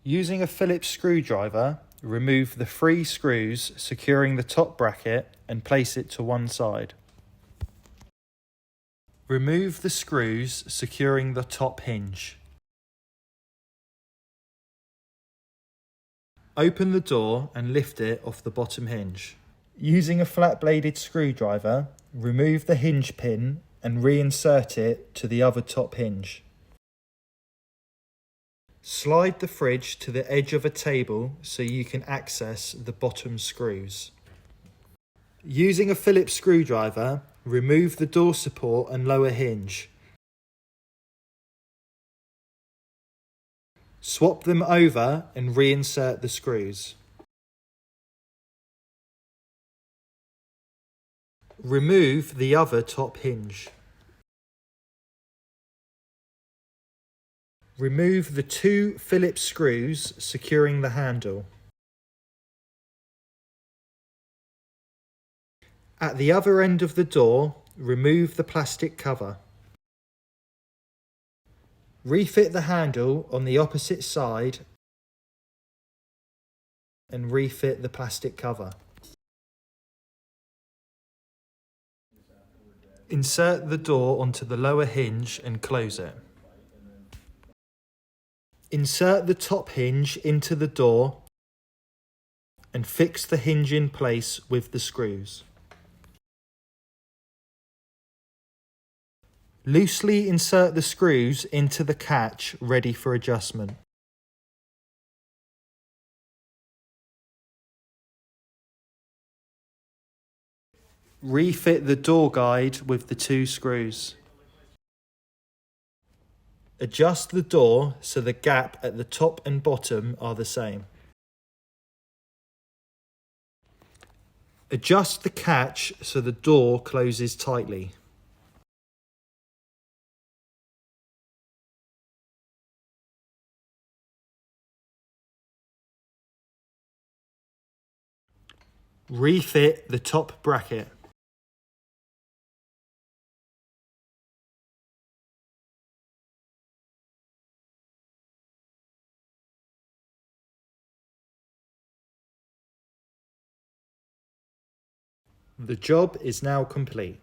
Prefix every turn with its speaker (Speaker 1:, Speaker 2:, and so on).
Speaker 1: Using a Phillips screwdriver, remove the 3 screws securing the top bracket and place it to one side. Remove the screws securing the top hinge. Open the door and lift it off the bottom hinge. Using a flat-bladed screwdriver, remove the hinge pin and reinsert it to the other top hinge. Slide the fridge to the edge of a table so you can access the bottom screws. Using a Phillips screwdriver, remove the door support and lower hinge. Swap them over and reinsert the screws. Remove the other top hinge. Remove the 2 Phillips screws securing the handle. At the other end of the door, remove the plastic cover. Refit the handle on the opposite side and refit the plastic cover. Insert the door onto the lower hinge and close it. Insert the top hinge into the door and fix the hinge in place with the screws. Loosely insert the screws into the catch ready for adjustment. Refit the door guide with the 2 screws. Adjust the door so the gap at the top and bottom are the same. Adjust the catch so the door closes tightly. Refit the top bracket. The job is now complete.